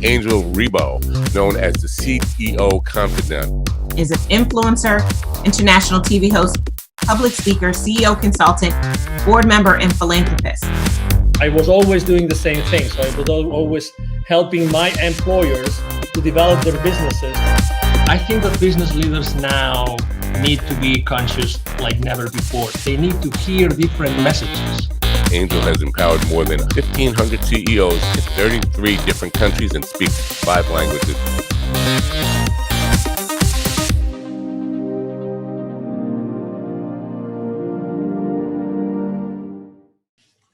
Angel Rebo, known as the CEO Confidant. Is an influencer, international TV host, public speaker, CEO consultant, board member, and philanthropist. I was always doing the same thing. So I was always helping my employers to develop their businesses. I think that business leaders now need to be conscious like never before. They need to hear different messages. Angel has empowered more than 1,500 CEOs in 33 different countries and speaks 5 languages.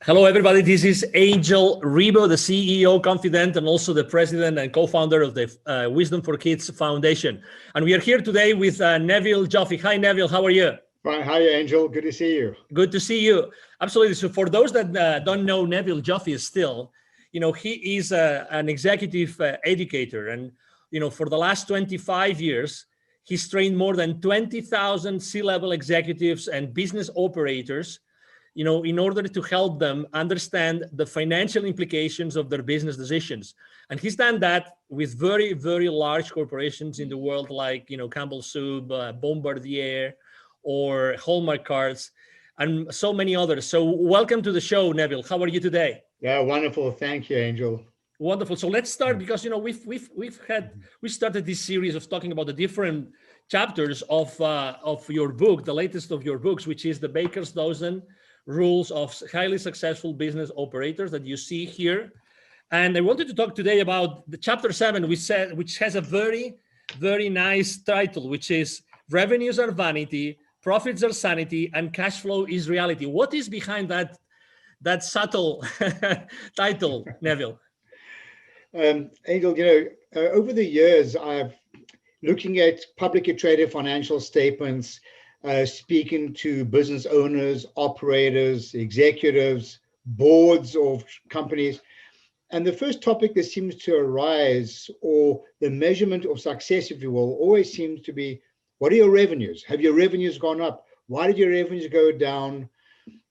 Hello, everybody. This is Angel Rebo, the CEO Confidant, and also the president and co-founder of the Wisdom for Kids Foundation. And we are here today with Neville Joffe. Hi, Neville. How are you? Fine. Hi, Angel. Good to see you. Good to see you. Absolutely. So for those that don't know Neville Joffe still, he is an executive educator. And, for the last 25 years, he's trained more than 20,000 C-level executives and business operators in order to help them understand the financial implications of their business decisions. And he's done that with very, very large corporations in the world, like, Campbell Soup, Bombardier, or Hallmark Cards, and so many others. So welcome to the show, Neville. How are you today? Yeah, wonderful. Thank you, Angel. Wonderful. So let's start because, we started this series of talking about the different chapters of your book, the latest of your books, which is the Baker's Dozen Rules of Highly Successful Business Operators that you see here. And I wanted to talk today about the chapter 7, which has a very, very nice title, which is Revenues Are Vanity, Profits Are Sanity, and Cash Flow is Reality. What is behind that subtle title, Neville? Angel, over the years, I've looking at publicly traded financial statements, speaking to business owners, operators, executives, boards of companies. And the first topic that seems to arise, or the measurement of success, if you will, always seems to be, what are your revenues? Have your revenues gone up? Why did your revenues go down?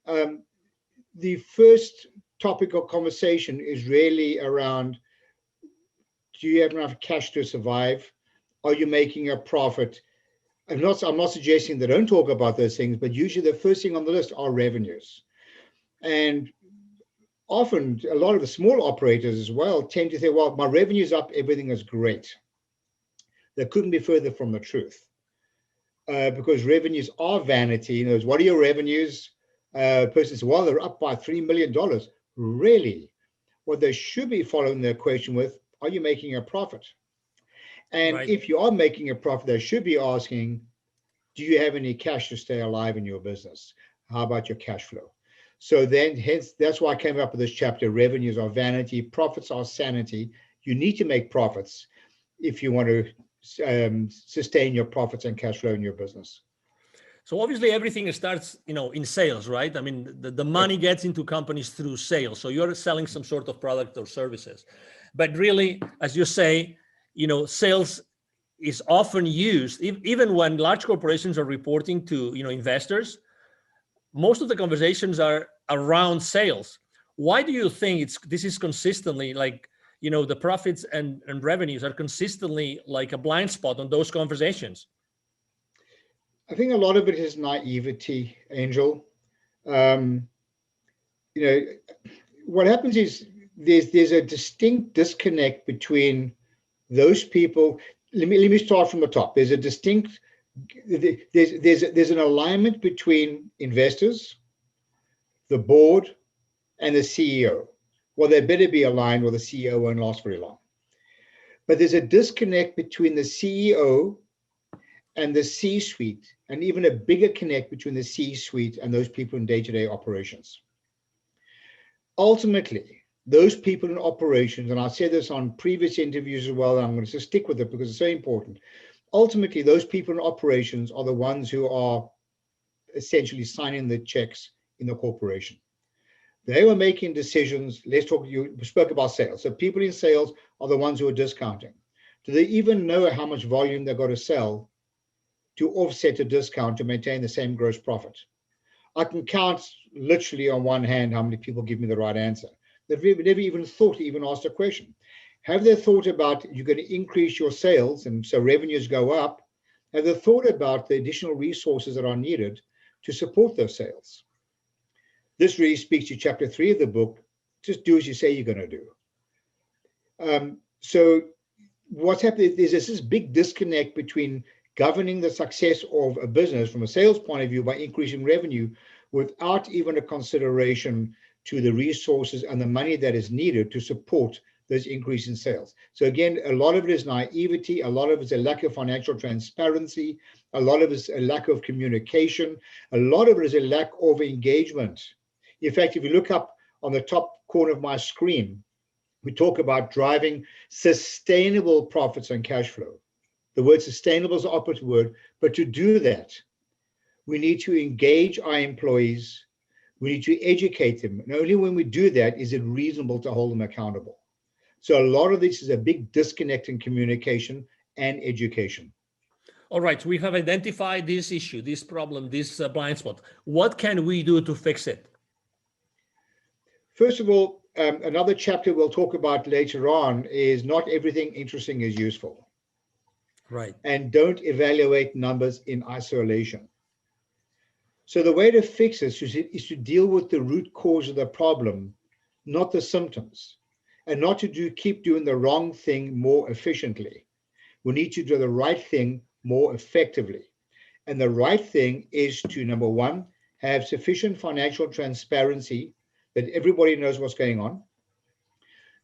The first topic of conversation is really around, do you have enough cash to survive? Are you making a profit? I'm not suggesting they don't talk about those things, but usually the first thing on the list are revenues. And often a lot of the small operators as well tend to say, well, my revenue's up, everything is great. That couldn't be further from the truth. Because revenues are vanity. What are your revenues? Person says, well, they're up by $3 million. Really? What they should be following the equation with, are you making a profit? And right. If you are making a profit, they should be asking, do you have any cash to stay alive in your business? How about your cash flow? So then, hence, that's why I came up with this chapter, revenues are vanity, profits are sanity. You need to make profits if you want to sustain your profits and cash flow in your business. So obviously everything starts, in sales, right? I mean, the money gets into companies through sales. So you're selling some sort of product or services. But really, as you say, sales is often used, even when large corporations are reporting to, investors, most of the conversations are around sales. Why do you think this is consistently like, the profits and revenues are consistently like a blind spot on those conversations? I think a lot of it is naivety, Angel. What happens is there's a distinct disconnect between those people. Let me start from the top. There's an alignment between investors, the board, and the CEO. Well, they better be aligned, or the CEO won't last very long. But there's a disconnect between the CEO and the C-suite, and even a bigger connect between the C-suite and those people in day-to-day operations. Ultimately, those people in operations, and I said this on previous interviews as well, and I'm going to stick with it because it's so important. Ultimately, those people in operations are the ones who are essentially signing the checks in the corporation. They were making decisions. You spoke about sales. So people in sales are the ones who are discounting. Do they even know how much volume they've got to sell to offset a discount to maintain the same gross profit? I can count literally on one hand how many people give me the right answer. They've never even thought to even ask a question. Have they thought about you're going to increase your sales and so revenues go up? Have they thought about the additional resources that are needed to support those sales? This really speaks to chapter 3 of the book. Just do as you say you're going to do. So what's happening is there's this big disconnect between governing the success of a business from a sales point of view by increasing revenue without even a consideration to the resources and the money that is needed to support those increase in sales. So again, a lot of it is naivety, a lot of it is a lack of financial transparency, a lot of it is a lack of communication, a lot of it is a lack of engagement. In fact, if you look up on the top corner of my screen, we talk about driving sustainable profits and cash flow. The word sustainable is the opposite word, but to do that, we need to engage our employees, we need to educate them, and only when we do that is it reasonable to hold them accountable. So a lot of this is a big disconnect in communication and education. All right, we have identified this issue, this problem, this blind spot. What can we do to fix it? First of all, another chapter we'll talk about later on is not everything interesting is useful. Right. And don't evaluate numbers in isolation. So the way to fix this is to deal with the root cause of the problem, not the symptoms, and not to keep doing the wrong thing more efficiently. We need to do the right thing more effectively. And the right thing is to, number one, have sufficient financial transparency that everybody knows what's going on.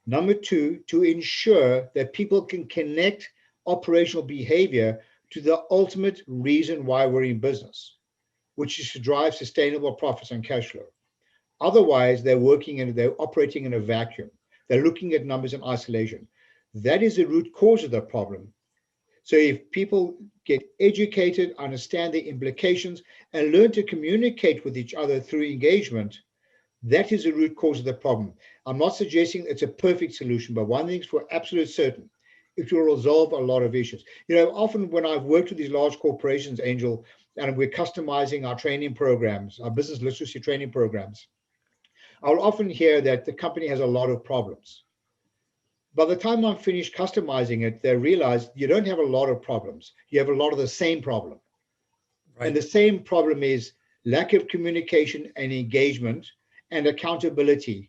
Number two, to ensure that people can connect operational behavior to the ultimate reason why we're in business, which is to drive sustainable profits and cash flow. Otherwise, they're operating in a vacuum. They're looking at numbers in isolation. That is the root cause of the problem. So if people get educated, understand the implications, and learn to communicate with each other through engagement, that is the root cause of the problem. I'm not suggesting it's a perfect solution, but one thing's for absolute certain, it will resolve a lot of issues. You know, often when I've worked with these large corporations, Angel, and we're customizing our training programs, our business literacy training programs, I'll often hear that the company has a lot of problems. By the time I'm finished customizing it, they realize you don't have a lot of problems. You have a lot of the same problem. Right. And the same problem is lack of communication and engagement and accountability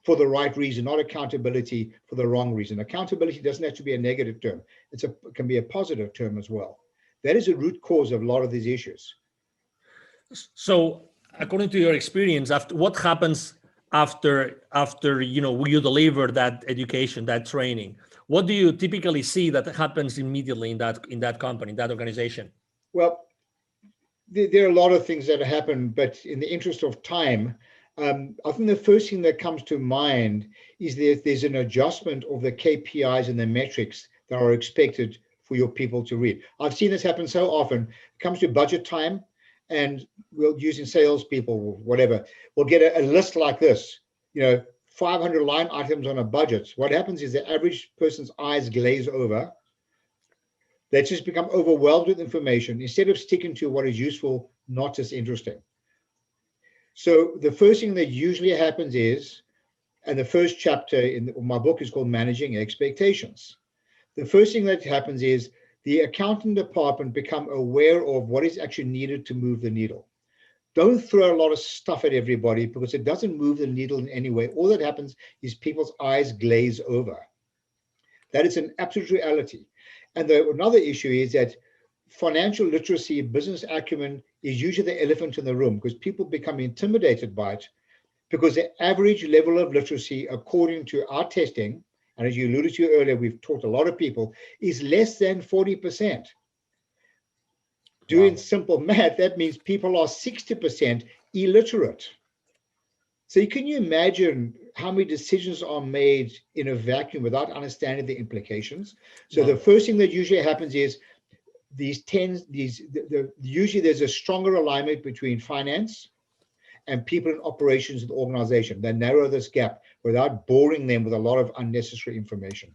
for the right reason, not accountability for the wrong reason. Accountability doesn't have to be a negative term. It can be a positive term as well. That is a root cause of a lot of these issues. So according to your experience, what happens after you deliver that education, that training? What do you typically see that happens immediately in that company, that organization? Well, there are a lot of things that happen, but in the interest of time, I think the first thing that comes to mind is that there's an adjustment of the KPIs and the metrics that are expected for your people to read. I've seen this happen so often. It comes to budget time, and we'll using salespeople, whatever, we'll get a list like this, 500 line items on a budget. What happens is the average person's eyes glaze over. They just become overwhelmed with information instead of sticking to what is useful, not just interesting. So the first thing that usually happens is, and the first chapter in my book is called Managing Expectations. The first thing that happens is the accounting department become aware of what is actually needed to move the needle. Don't throw a lot of stuff at everybody because it doesn't move the needle in any way. All that happens is people's eyes glaze over. That is an absolute reality. And another issue is that financial literacy, business acumen is usually the elephant in the room because people become intimidated by it because the average level of literacy, according to our testing, and as you alluded to earlier, we've taught a lot of people, is less than 40%. Doing simple math, that means people are 60% illiterate. So can you imagine how many decisions are made in a vacuum without understanding the implications? So the first thing that usually happens is usually there's a stronger alignment between finance and people in operations of the organization. They narrow this gap without boring them with a lot of unnecessary information.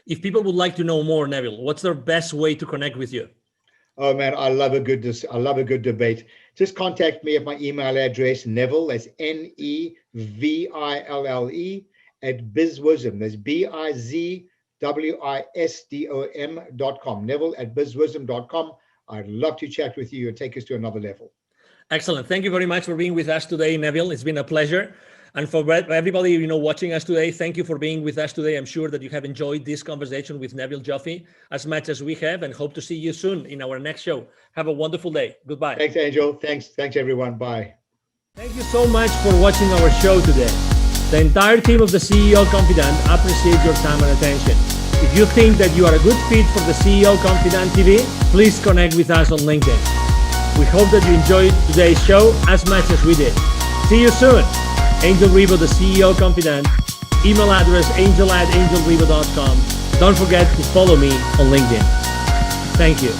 If people would like to know more, Neville, what's their best way to connect with you? Oh man, I love a good debate. Just contact me at my email address, Neville, that's Neville, at bizwisdom. That's bizwisdom.com. Neville at bizwisdom.com. I'd love to chat with you and take us to another level. Excellent. Thank you very much for being with us today, Neville. It's been a pleasure. And for everybody, watching us today, thank you for being with us today. I'm sure that you have enjoyed this conversation with Neville Joffe as much as we have, and hope to see you soon in our next show. Have a wonderful day. Goodbye. Thanks, Angel. Thanks, everyone. Bye. Thank you so much for watching our show today. The entire team of the CEO Confidant appreciates your time and attention. If you think that you are a good fit for the CEO Confidant TV, please connect with us on LinkedIn. We hope that you enjoyed today's show as much as we did. See you soon. Angel Rivo, the CEO Confidant. Email address angel@angelrivo.com. Don't forget to follow me on LinkedIn. Thank you.